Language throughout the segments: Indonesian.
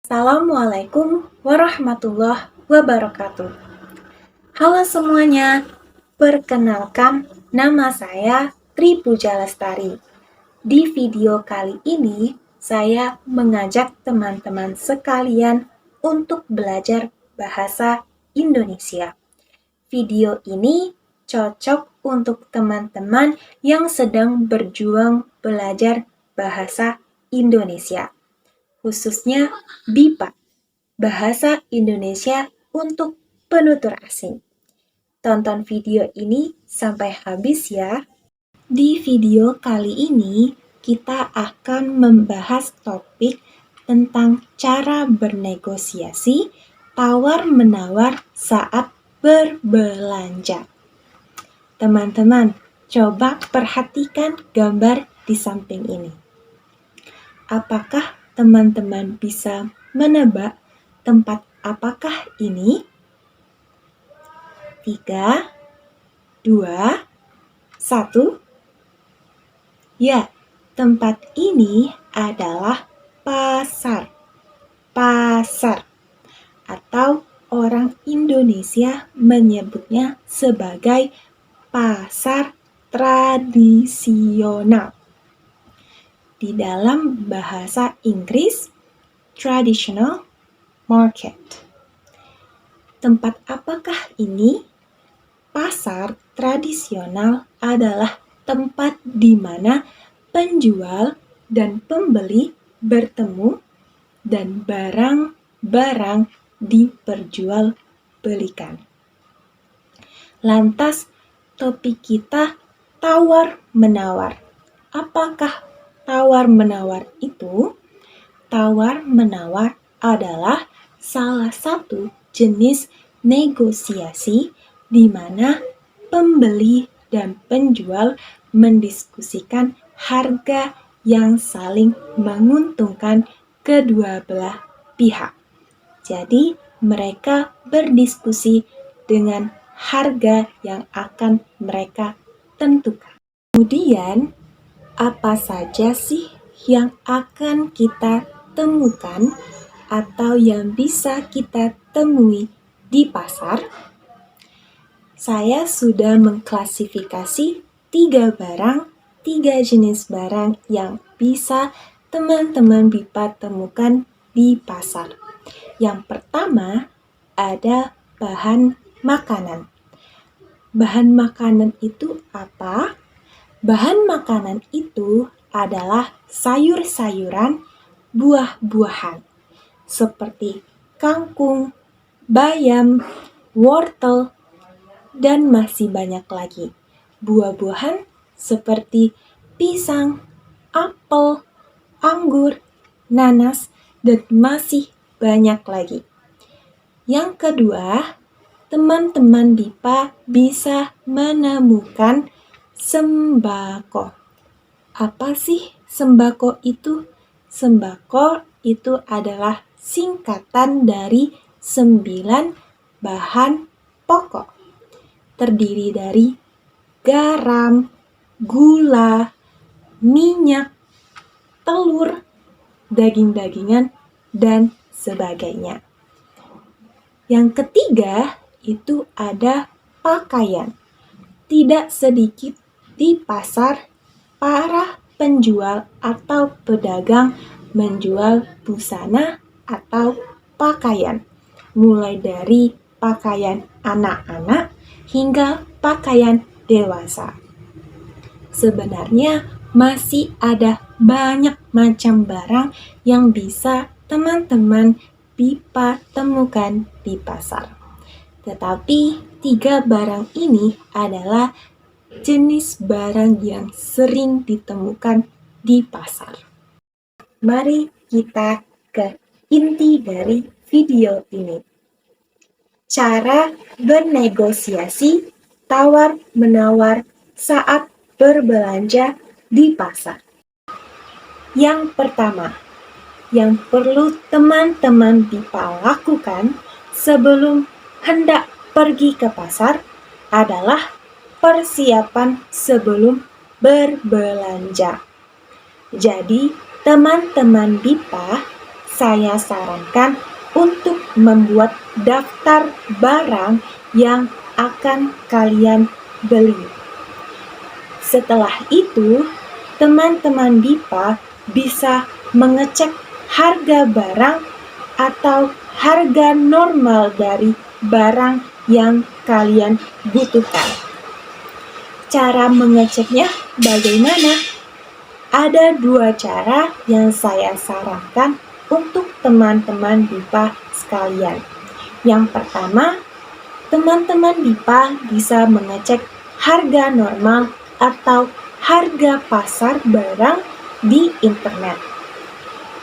Assalamualaikum warahmatullahi wabarakatuh. Halo semuanya, perkenalkan nama saya Tri Puja Lestari. Di video kali ini, saya mengajak teman-teman sekalian untuk belajar bahasa Indonesia. Video ini cocok untuk teman-teman yang sedang berjuang belajar bahasa Indonesia, khususnya BIPA, Bahasa Indonesia untuk Penutur Asing. Tonton video ini sampai habis ya. Di video kali ini, kita akan membahas topik tentang cara bernegosiasi, tawar-menawar saat berbelanja. Teman-teman, coba perhatikan gambar di samping ini. Apakah teman-teman bisa menebak tempat apakah ini? 3, 2, 1. Ya, tempat ini adalah pasar. Pasar. Atau orang Indonesia menyebutnya sebagai pasar tradisional. Di dalam bahasa Inggris, traditional market. Tempat apakah ini? Pasar tradisional adalah tempat di mana penjual dan pembeli bertemu dan barang-barang diperjualbelikan. Lantas, topik kita tawar-menawar. Apakah tawar-menawar itu? Tawar-menawar adalah salah satu jenis negosiasi di mana pembeli dan penjual mendiskusikan harga yang saling menguntungkan kedua belah pihak. Jadi, mereka berdiskusi dengan harga yang akan mereka tentukan. Kemudian, apa saja sih yang akan kita temukan atau yang bisa kita temui di pasar? Saya sudah mengklasifikasi 3 jenis barang yang bisa teman-teman BIPA temukan di pasar. Yang pertama ada bahan makanan. Bahan makanan itu apa? Bahan makanan itu adalah sayur-sayuran, buah-buahan, seperti kangkung, bayam, wortel, dan masih banyak lagi. Buah-buahan seperti pisang, apel, anggur, nanas, dan masih banyak lagi. Yang kedua, teman-teman BIPA bisa menemukan sembako. Apa sih sembako itu? Sembako itu adalah singkatan dari 9 bahan pokok. Terdiri dari garam, gula, minyak, telur, daging-dagingan, dan sebagainya. Yang ketiga itu ada pakaian. Tidak sedikit di pasar para penjual atau pedagang menjual busana atau pakaian, mulai dari pakaian anak-anak hingga pakaian dewasa. Sebenarnya masih ada banyak macam barang yang bisa teman-teman BIPA temukan di pasar. Tetapi 3 barang ini adalah jenis barang yang sering ditemukan di pasar. Mari kita ke inti dari video ini. Cara bernegosiasi tawar-menawar saat berbelanja di pasar. Yang pertama, yang perlu teman-teman BIPA lakukan sebelum hendak pergi ke pasar adalah persiapan sebelum berbelanja. Jadi, teman-teman BIPA saya sarankan untuk membuat daftar barang yang akan kalian beli. Setelah itu, teman-teman BIPA bisa mengecek harga barang atau harga normal dari barang yang kalian butuhkan. Cara mengeceknya bagaimana? Ada 2 cara yang saya sarankan untuk teman-teman BIPA sekalian. Yang pertama, teman-teman BIPA bisa mengecek harga normal atau harga pasar barang di internet.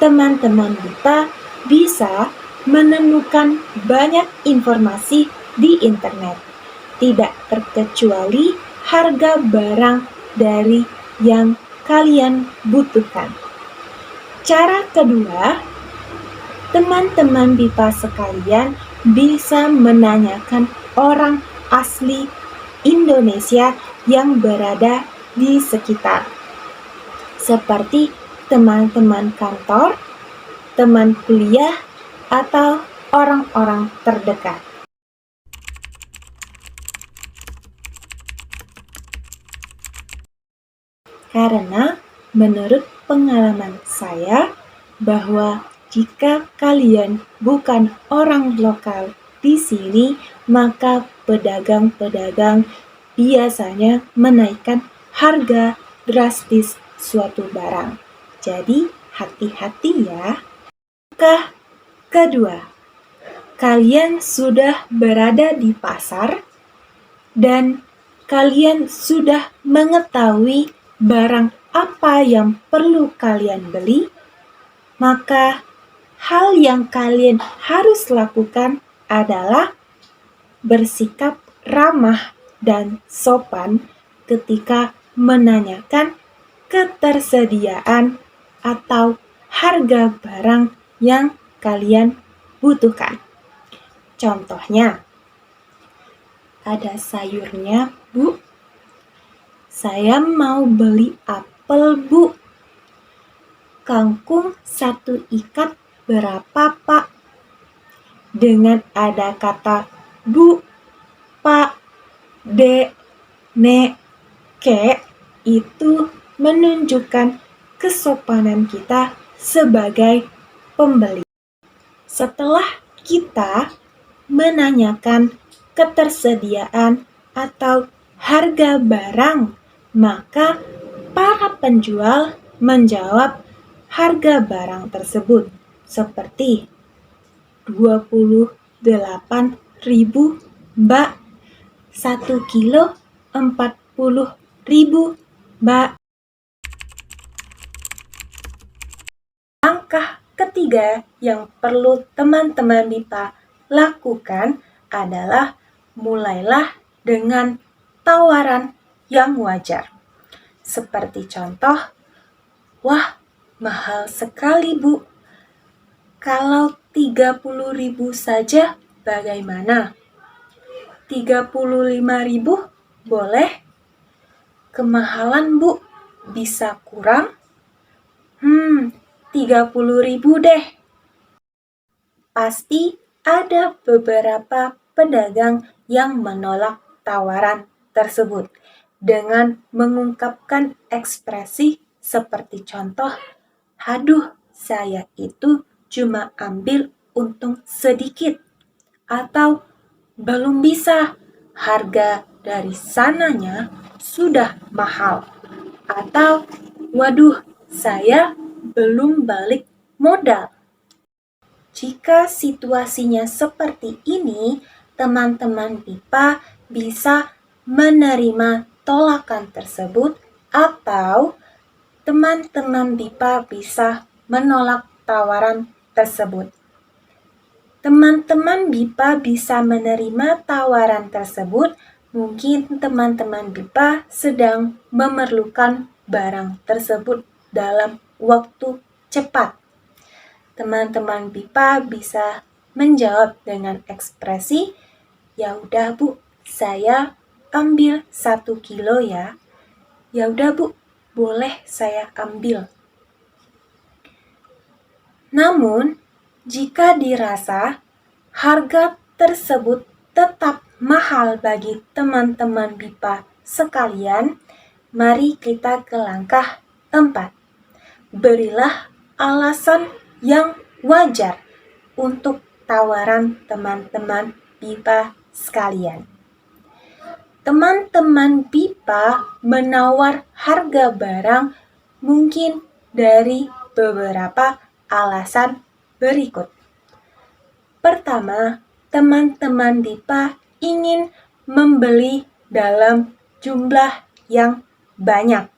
Teman-teman BIPA bisa menemukan banyak informasi di internet, tidak terkecuali harga barang dari yang kalian butuhkan. Cara kedua, teman-teman BIPA sekalian bisa menanyakan orang asli Indonesia yang berada di sekitar, seperti teman-teman kantor, teman kuliah, atau orang-orang terdekat. Karena menurut pengalaman saya bahwa jika kalian bukan orang lokal di sini, maka pedagang-pedagang biasanya menaikkan harga drastis suatu barang. Jadi hati-hati ya. Langkah kedua, kalian sudah berada di pasar dan kalian sudah mengetahui barang apa yang perlu kalian beli, maka hal yang kalian harus lakukan adalah bersikap ramah dan sopan ketika menanyakan ketersediaan atau harga barang yang kalian butuhkan. Contohnya, ada sayurnya, Bu. Saya mau beli apel, Bu. Kangkung 1 ikat berapa, Pak? Dengan ada kata Bu, Pak, Dek, Nek, Kek, itu menunjukkan kesopanan kita sebagai pembeli. Setelah kita menanyakan ketersediaan atau harga barang, maka para penjual menjawab harga barang tersebut seperti 28.000, Mbak. 1 kilo 40.000, Mbak. Langkah ketiga yang perlu teman-teman BIPA lakukan adalah mulailah dengan tawaran yang wajar. Seperti contoh, wah, mahal sekali, Bu. Kalau 30.000 saja bagaimana? 35.000 boleh? Kemahalan, Bu. Bisa kurang? 30.000 deh. Pasti ada beberapa pedagang yang menolak tawaran tersebut dengan mengungkapkan ekspresi seperti contoh, "Haduh, saya itu cuma ambil untung sedikit," atau "belum bisa, harga dari sananya sudah mahal," atau "waduh, saya belum balik modal." Jika situasinya seperti ini, teman-teman BIPA bisa menerima tolakan tersebut atau teman-teman BIPA bisa menolak tawaran tersebut. Teman-teman BIPA bisa menerima tawaran tersebut, mungkin teman-teman BIPA sedang memerlukan barang tersebut dalam waktu cepat. Teman-teman BIPA bisa menjawab dengan ekspresi, "Ya udah, Bu, saya ambil 1 kilo ya." "Ya udah, Bu, boleh saya ambil." Namun, jika dirasa harga tersebut tetap mahal bagi teman-teman BIPA sekalian, mari kita ke langkah 4. Berilah alasan yang wajar untuk tawaran teman-teman BIPA sekalian. Teman-teman BIPA menawar harga barang mungkin dari beberapa alasan berikut. Pertama, teman-teman BIPA ingin membeli dalam jumlah yang banyak.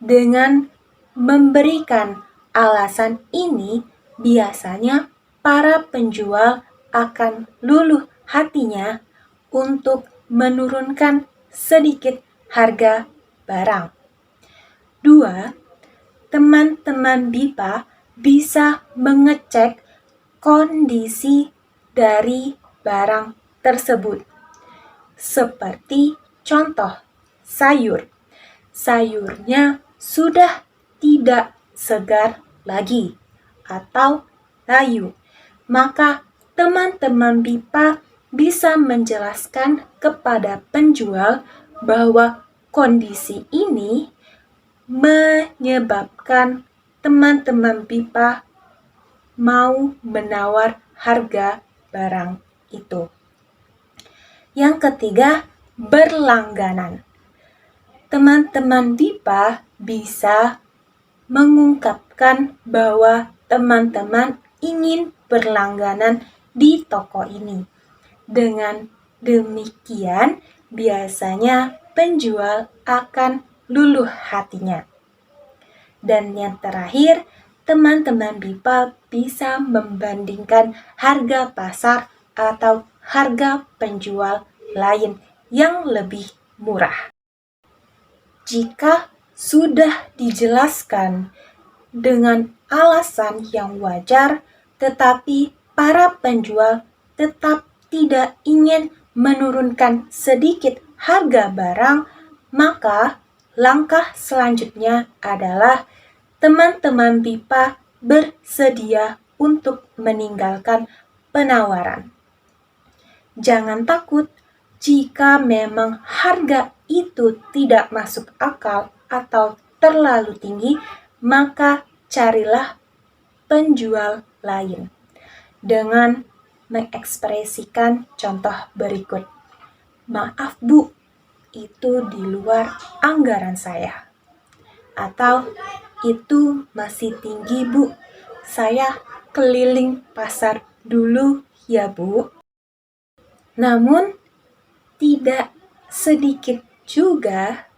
Dengan memberikan alasan ini, biasanya para penjual akan luluh hatinya untuk menurunkan sedikit harga barang. 2. Teman-teman BIPA bisa mengecek kondisi dari barang tersebut. Seperti contoh, sayur. Sayurnya sudah tidak segar lagi atau layu. Maka teman-teman BIPA bisa menjelaskan kepada penjual bahwa kondisi ini menyebabkan teman-teman BIPA mau menawar harga barang itu. Yang ketiga, berlangganan. Teman-teman BIPA bisa mengungkapkan bahwa teman-teman ingin berlangganan di toko ini. Dengan demikian, biasanya penjual akan luluh hatinya. Dan yang terakhir, teman-teman BIPA bisa membandingkan harga pasar atau harga penjual lain yang lebih murah. Jika sudah dijelaskan dengan alasan yang wajar, tetapi para penjual tetap tidak ingin menurunkan sedikit harga barang, maka langkah selanjutnya adalah teman-teman BIPA bersedia untuk meninggalkan penawaran. Jangan takut jika memang harga itu tidak masuk akal atau terlalu tinggi, maka carilah penjual lain dengan mengekspresikan contoh berikut. Maaf Bu, itu di luar anggaran saya. Atau itu masih tinggi Bu, saya keliling pasar dulu ya Bu. Namun tidak sedikit juga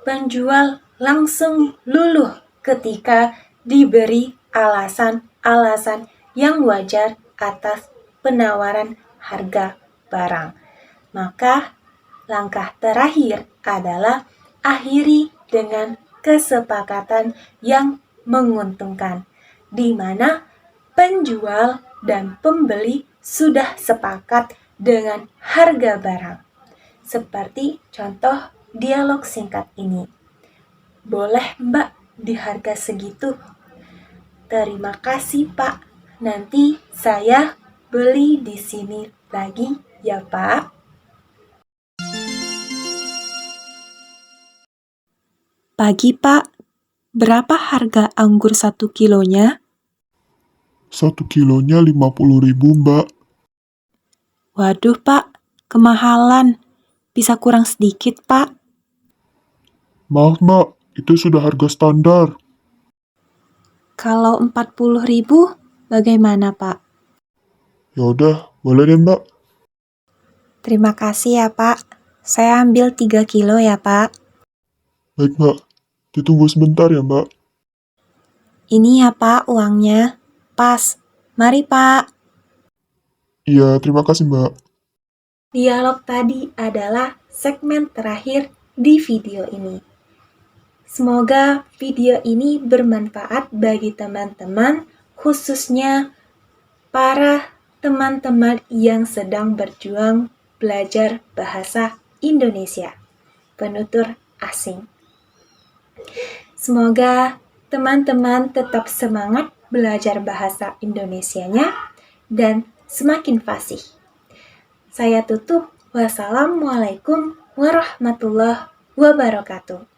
penjual langsung luluh ketika diberi alasan-alasan yang wajar atas penawaran harga barang. Maka langkah terakhir adalah akhiri dengan kesepakatan yang menguntungkan, di mana penjual dan pembeli sudah sepakat dengan harga barang. Seperti contoh dialog singkat ini. Boleh Mbak di harga segitu? Terima kasih Pak, nanti saya beli di sini lagi ya Pak. Pagi Pak, berapa harga anggur 1 kilonya? 1 kilonya 50.000 Mbak. Waduh Pak, kemahalan. Bisa kurang sedikit Pak? Maaf Mbak, itu sudah harga standar. Kalau 40.000 bagaimana Pak? Yaudah, boleh deh Mbak. Terima kasih ya Pak. Saya ambil 3 kilo ya Pak. Baik Mbak, ditunggu sebentar ya Mbak. Ini ya Pak uangnya. Pas. Mari Pak. Iya, terima kasih Mbak. Dialog tadi adalah segmen terakhir di video ini. Semoga video ini bermanfaat bagi teman-teman, khususnya para teman-teman yang sedang berjuang belajar bahasa Indonesia, penutur asing. Semoga teman-teman tetap semangat belajar bahasa Indonesianya, dan semakin fasih. Saya tutup. Wassalamualaikum warahmatullahi wabarakatuh.